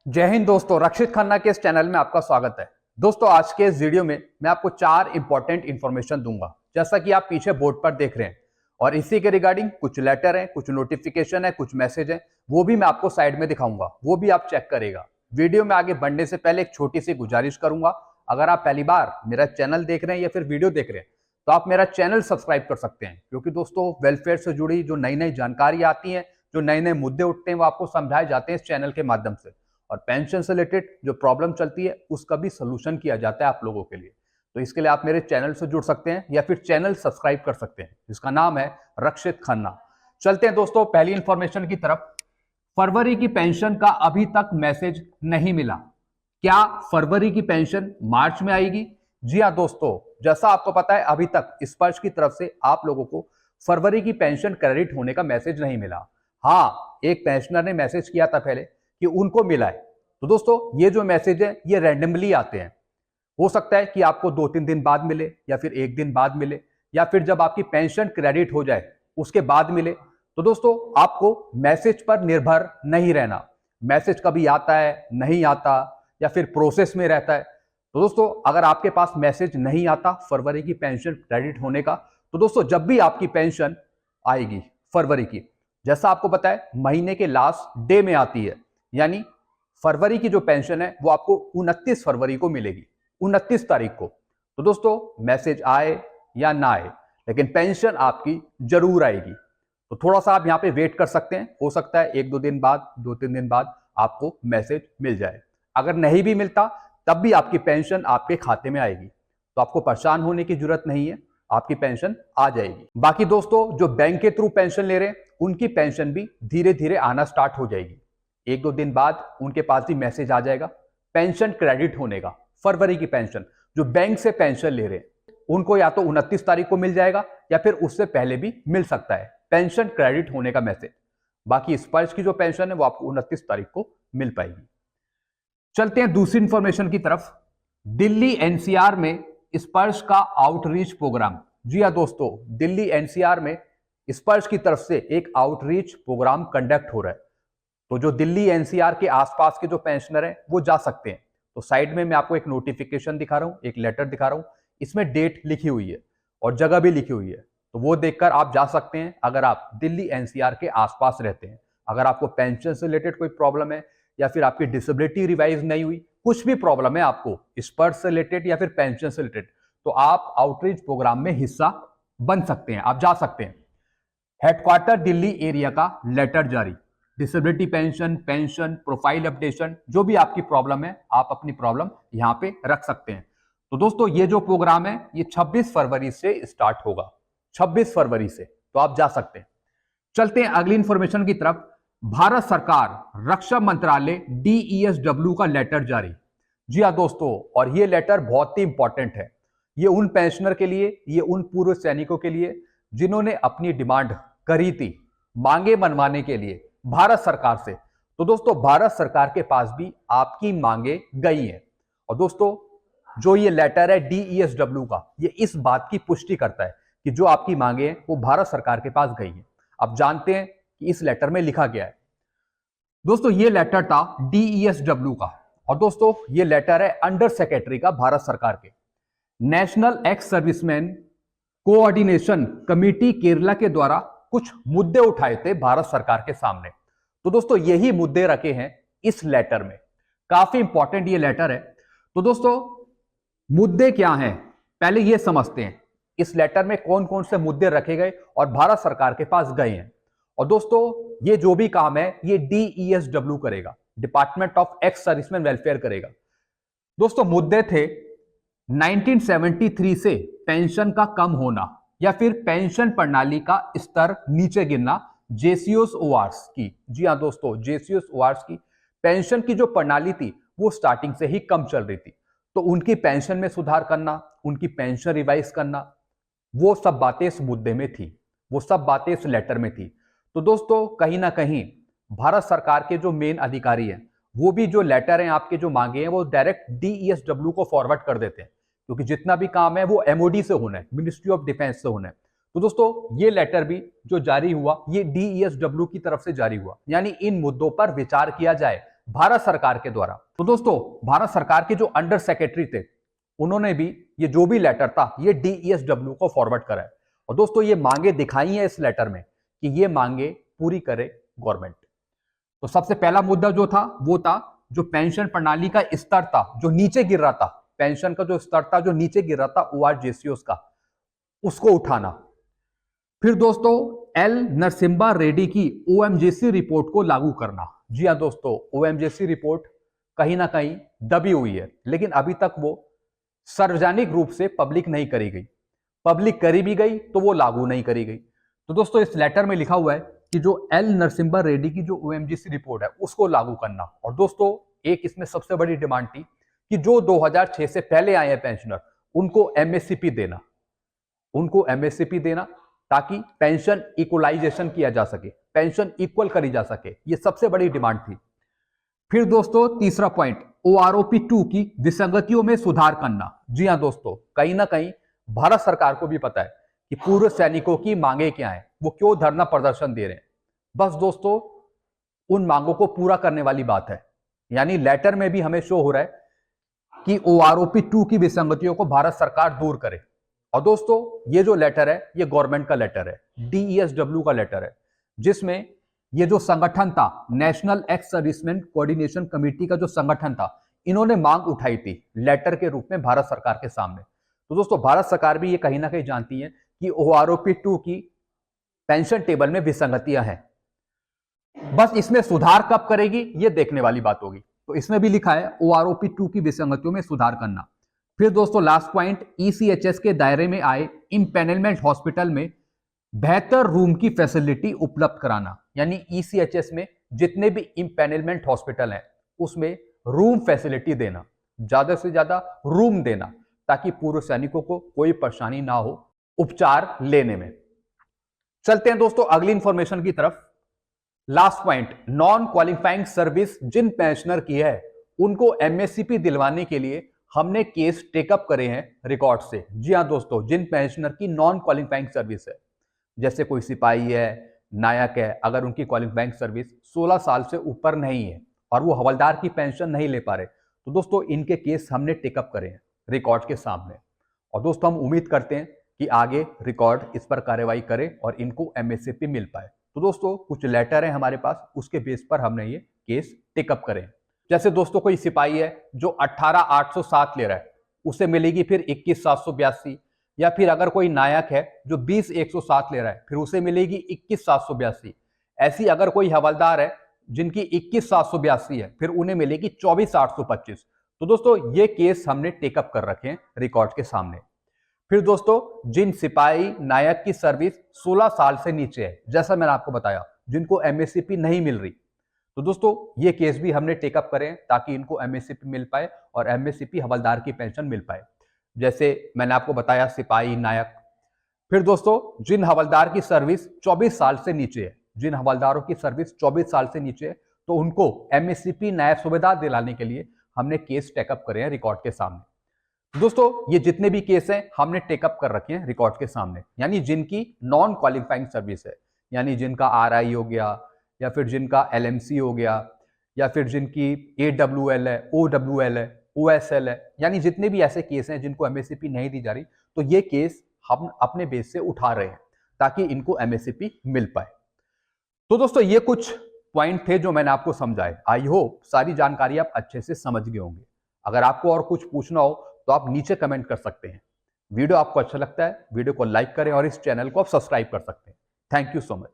जय हिंद दोस्तों, रक्षित खन्ना के इस चैनल में आपका स्वागत है। दोस्तों, आज के इस वीडियो में मैं आपको 4 इंपॉर्टेंट इंफॉर्मेशन दूंगा, जैसा कि आप पीछे बोर्ड पर देख रहे हैं। और इसी के रिगार्डिंग कुछ लेटर हैं, कुछ नोटिफिकेशन है, कुछ मैसेज है, वो भी मैं आपको साइड में दिखाऊंगा, वो भी आप चेक करेगा। वीडियो में आगे बढ़ने से पहले एक छोटी सी गुजारिश करूंगा, अगर आप पहली बार मेरा चैनल देख रहे हैं या फिर वीडियो देख रहे हैं तो आप मेरा चैनल सब्सक्राइब कर सकते हैं, क्योंकि दोस्तों वेलफेयर से जुड़ी जो नई नई जानकारी आती है, जो नए नए मुद्दे उठते हैं, वो आपको समझाए जाते हैं इस चैनल के माध्यम से। और पेंशन से रिलेटेड जो प्रॉब्लम चलती है उसका भी सोल्यूशन किया जाता है आप लोगों के लिए। तो इसके लिए आप मेरे चैनल से जुड़ सकते हैं या फिर चैनल सब्सक्राइब कर सकते हैं, जिसका नाम है रक्षित खन्ना। चलते हैं दोस्तों पहली इंफॉर्मेशन की तरफ। फरवरी की पेंशन का अभी तक मैसेज नहीं मिला। क्या फरवरी की पेंशन मार्च में आएगी? जी हाँ दोस्तों, जैसा आपको पता है अभी तक स्पर्श की तरफ से आप लोगों को फरवरी की पेंशन क्रेडिट होने का मैसेज नहीं मिला। हाँ, एक पेंशनर ने मैसेज किया था पहले कि उनको मिला है। तो दोस्तों, ये जो मैसेज है ये रैंडमली आते हैं। हो सकता है कि आपको 2-3 दिन बाद मिले, या फिर 1 दिन बाद मिले, या फिर जब आपकी पेंशन क्रेडिट हो जाए उसके बाद मिले। तो दोस्तों, आपको मैसेज पर निर्भर नहीं रहना। मैसेज कभी आता है, नहीं आता, या फिर प्रोसेस में रहता है। तो दोस्तों, अगर आपके पास मैसेज नहीं आता फरवरी की पेंशन क्रेडिट होने का, तो दोस्तों जब भी आपकी पेंशन आएगी फरवरी की, जैसा आपको पता है महीने के लास्ट डे में आती है, यानी फरवरी की जो पेंशन है वो आपको 29 फरवरी को मिलेगी, 29 तारीख को। तो दोस्तों, मैसेज आए या ना आए, लेकिन पेंशन आपकी जरूर आएगी। तो थोड़ा सा आप यहाँ पे वेट कर सकते हैं, हो सकता है 1-2 दिन बाद, 2-3 दिन बाद आपको मैसेज मिल जाए। अगर नहीं भी मिलता तब भी आपकी पेंशन आपके खाते में आएगी, तो आपको परेशान होने की जरूरत नहीं है, आपकी पेंशन आ जाएगी। बाकी दोस्तों, जो बैंक के थ्रू पेंशन ले रहे हैं उनकी पेंशन भी धीरे धीरे आना स्टार्ट हो जाएगी। 1-2 दिन बाद उनके पास भी मैसेज आ जाएगा पेंशन क्रेडिट होने का। फरवरी की पेंशन जो बैंक से पेंशन ले रहे हैं उनको या तो 29 तारीख को मिल जाएगा, या फिर उससे पहले भी मिल सकता है पेंशन क्रेडिट होने का मैसेज। बाकी स्पर्श की जो पेंशन है वो आपको 29 तारीख को मिल पाएगी। चलते हैं दूसरी इंफॉर्मेशन की तरफ। दिल्ली एनसीआर में स्पर्श का आउटरीच प्रोग्राम। जी हाँ दोस्तों, दिल्ली एनसीआर में स्पर्श की तरफ से एक आउटरीच प्रोग्राम कंडक्ट हो रहा है। तो जो दिल्ली एनसीआर के आसपास के जो पेंशनर हैं वो जा सकते हैं। तो साइड में मैं आपको एक नोटिफिकेशन दिखा रहा हूँ, एक लेटर दिखा रहा हूँ, इसमें डेट लिखी हुई है और जगह भी लिखी हुई है। तो वो देखकर आप जा सकते हैं अगर आप दिल्ली एनसीआर के आसपास रहते हैं। अगर आपको पेंशन से रिलेटेड कोई प्रॉब्लम है, या फिर आपकी डिसेबिलिटी रिवाइज नहीं हुई, कुछ भी प्रॉब्लम है आपको स्पर्श से रिलेटेड या फिर पेंशन से रिलेटेड, तो आप आउटरीच प्रोग्राम में हिस्सा बन सकते हैं, आप जा सकते हैं। हेडक्वार्टर दिल्ली एरिया का लेटर जारी। Disability pension, pension profile updation, जो भी आपकी प्रॉब्लम है आप अपनी प्रॉब्लम यहां पे रख सकते हैं। तो दोस्तों, ये जो प्रोग्राम है ये 26 फरवरी से स्टार्ट होगा, 26 फरवरी से, तो आप जा सकते हैं। चलते हैं अगली इंफॉर्मेशन की तरफ। भारत सरकार रक्षा मंत्रालय डीईएसडब्ल्यू का लेटर जारी। जी हाँ दोस्तों, और ये लेटर बहुत ही इंपॉर्टेंट है। ये उन पेंशनर के लिए, ये उन पूर्व सैनिकों के लिए जिन्होंने अपनी डिमांड करी थी, मांगे मनवाने के लिए भारत सरकार से। तो दोस्तों, भारत सरकार के पास भी आपकी मांगे गई हैं। और दोस्तों, जो ये लेटर है डीईएसडब्ल्यू का, ये इस बात की पुष्टि करता है कि जो आपकी मांगे हैं वो भारत सरकार के पास गई हैं। अब जानते हैं कि इस लेटर में लिखा गया है। दोस्तों, ये लेटर था डीईएसडब्ल्यू का, और दोस्तों ये लेटर है अंडर सेक्रेटरी का भारत सरकार के। National ex serviceman coordination committee Kerala के द्वारा कुछ मुद्दे उठाए थे भारत सरकार के सामने। तो दोस्तों, यही मुद्दे रखे हैं इस लेटर में। काफी इंपॉर्टेंट ये लेटर है। तो दोस्तों, मुद्दे क्या हैं पहले ये समझते हैं। इस लेटर में कौन कौन से मुद्दे रखे गए और भारत सरकार के पास गए हैं। और दोस्तों, ये जो भी काम है ये डीईएसडब्ल्यू करेगा, department of ex serviceman welfare करेगा। दोस्तों, मुद्दे थे 1973 से पेंशन का कम होना, या फिर पेंशन प्रणाली का स्तर नीचे गिरना जेसीओस ओआरस की। जी हाँ दोस्तों, जेसीओस ओआरस की पेंशन की जो प्रणाली थी वो स्टार्टिंग से ही कम चल रही थी। तो उनकी पेंशन में सुधार करना, उनकी पेंशन रिवाइज करना, वो सब बातें इस मुद्दे में थी, वो सब बातें इस लेटर में थी। तो दोस्तों, कहीं ना कहीं भारत सरकार के जो मेन अधिकारी हैं वो भी जो लेटर हैं आपके जो मांगे हैं वो डायरेक्ट डीईएसडब्ल्यू को फॉरवर्ड कर देते हैं, क्योंकि जितना भी काम है वो एमओडी से होना है, मिनिस्ट्री ऑफ डिफेंस से होना है। तो दोस्तों, ये लेटर भी जो जारी हुआ ये डीईएसडब्ल्यू की तरफ से जारी हुआ, यानी इन मुद्दों पर विचार किया जाए, भारत सरकार के द्वारा। तो दोस्तों भारत सरकार के जो अंडर सेक्रेटरी थे उन्होंने भी ये जो भी लेटर था ये DESW को फॉरवर्ड करा है। और दोस्तों ये मांगे दिखाई है इस लेटर में कि ये मांगे पूरी करे गवर्नमेंट। तो सबसे पहला मुद्दा जो था वो था जो पेंशन प्रणाली का स्तर था जो नीचे गिर रहा था, पेंशन का जो स्तर था जो नीचे गिर रहा था ORJCOs का, उसको उठाना। फिर दोस्तों एल नरसिम्हा रेड्डी की OMJC रिपोर्ट को लागू करना। जी हाँ दोस्तों, OMJC रिपोर्ट कहीं ना कहीं दबी हुई है, लेकिन अभी तक वो सार्वजनिक रूप से पब्लिक नहीं करी गई। पब्लिक करी भी गई तो वो लागू नहीं करी गई। तो दोस्तों इस लेटर में लिखा हुआ है कि जो एल नरसिम्हा रेड्डी की जो OMJC रिपोर्ट है उसको लागू करना। और दोस्तों एक इसमें सबसे बड़ी डिमांड थी कि जो 2006 से पहले आए हैं पेंशनर उनको MSCP देना, उनको MSCP देना ताकि पेंशन इक्वलाइजेशन किया जा सके, पेंशन इक्वल करी जा सके। ये सबसे बड़ी डिमांड थी। फिर दोस्तों तीसरा पॉइंट OROP 2 की विसंगतियों में सुधार करना। जी हां दोस्तों, कहीं ना कहीं भारत सरकार को भी पता है कि पूर्व सैनिकों की मांगे क्या है, वो क्यों धरना प्रदर्शन दे रहे हैं। बस दोस्तों उन मांगों को पूरा करने वाली बात है। यानी लेटर में भी हमें शो हो रहा है कि OROP 2 की विसंगतियों को भारत सरकार दूर करे। और दोस्तों ये जो लेटर है ये गवर्नमेंट का लेटर है, DESW का लेटर है, जिसमें ये जो संगठन था national ex serviceman coordination committee का जो संगठन था, इन्होंने मांग उठाई थी लेटर के रूप में भारत सरकार के सामने। तो दोस्तों भारत सरकार भी ये कहीं ना कहीं जानती है कि OROP 2 की पेंशन टेबल में विसंगतियां हैं। बस इसमें सुधार कब करेगी ये देखने वाली बात होगी। तो इसमें भी लिखा है OROP 2 की विसंगतियों में सुधार करना। फिर दोस्तों लास्ट पॉइंट ECHS के दायरे में आए इम्पैनलमेंट हॉस्पिटल में बेहतर रूम की फैसिलिटी उपलब्ध कराना। यानी ECHS में जितने भी इम्पैनलमेंट हॉस्पिटल हैं उसमें रूम फैसिलिटी देना, ज्यादा से ज्यादा रूम देना, ताकि पूर्व सैनिकों को कोई परेशानी ना हो उपचार लेने में। चलते हैं दोस्तों अगली इंफॉर्मेशन की तरफ। Last point non qualifying service जिन पेंशनर की है उनको MSCP दिलवाने के लिए हमने केस टेकअप करे हैं रिकॉर्ड से। जी हाँ दोस्तों, जिन पेंशनर की नॉन क्वालिफाइंग सर्विस है, जैसे कोई सिपाही है, नायक है, अगर उनकी क्वालिफाइंग सर्विस 16 साल से ऊपर नहीं है और वो हवलदार की पेंशन नहीं ले पा रहे, तो दोस्तों इनके केस हमने टेकअप करे हैं रिकॉर्ड के सामने। और दोस्तों हम उम्मीद करते हैं कि आगे रिकॉर्ड इस पर कार्रवाई करे और इनको MSCP मिल पाए। तो दोस्तों कुछ लेटर है हमारे पास, उसके बेस पर हमने ये केस टेकअप करे। जैसे दोस्तों कोई सिपाही है जो 18,807 ले रहा है, उसे मिलेगी फिर 21,782। या फिर अगर कोई नायक है जो 20,107 ले रहा है, फिर उसे मिलेगी 21,782। ऐसी अगर कोई हवलदार है जिनकी 21,782 है, फिर उन्हें मिलेगी 24,825। तो दोस्तों ये केस हमने टेकअप कर रखे हैं रिकॉर्ड के सामने। फिर दोस्तों जिन सिपाही नायक की सर्विस 16 साल से नीचे है, जैसा मैंने आपको बताया, जिनको MSCP नहीं मिल रही, तो दोस्तों ये केस भी हमने टेकअप करे हैं ताकि इनको MSCP मिल पाए और MSCP हवलदार की पेंशन मिल पाए, जैसे मैंने आपको बताया सिपाही, नायक। फिर दोस्तों जिन हवलदार की सर्विस 24 साल से नीचे है, जिन हवलदारों की सर्विस 24 साल से नीचे है, तो उनको MSCP नायब सूबेदार दिलाने के लिए हमने केस टेकअप करे हैं रिकॉर्ड के सामने। दोस्तों ये जितने भी केस हैं हमने टेकअप कर रखे हैं रिकॉर्ड के सामने, यानी जिनकी नॉन क्वालिफाइंग सर्विस है, यानी जिनका RI हो गया, या फिर जिनका LMC हो गया, या फिर जिनकी AWL है, OWL है, OSL है, यानी जितने भी ऐसे केस हैं जिनको MSCP नहीं दी जा रही, तो ये केस हम अपने बेस से उठा रहे हैं ताकि इनको MSCP मिल पाए। तो दोस्तों ये कुछ पॉइंट थे जो मैंने आपको समझाए। आई होप सारी जानकारी आप अच्छे से समझ गए होंगे। अगर आपको और कुछ पूछना हो तो आप नीचे कमेंट कर सकते हैं। वीडियो आपको अच्छा लगता है, वीडियो को लाइक करें और इस चैनल को आप सब्सक्राइब कर सकते हैं। Thank you so much.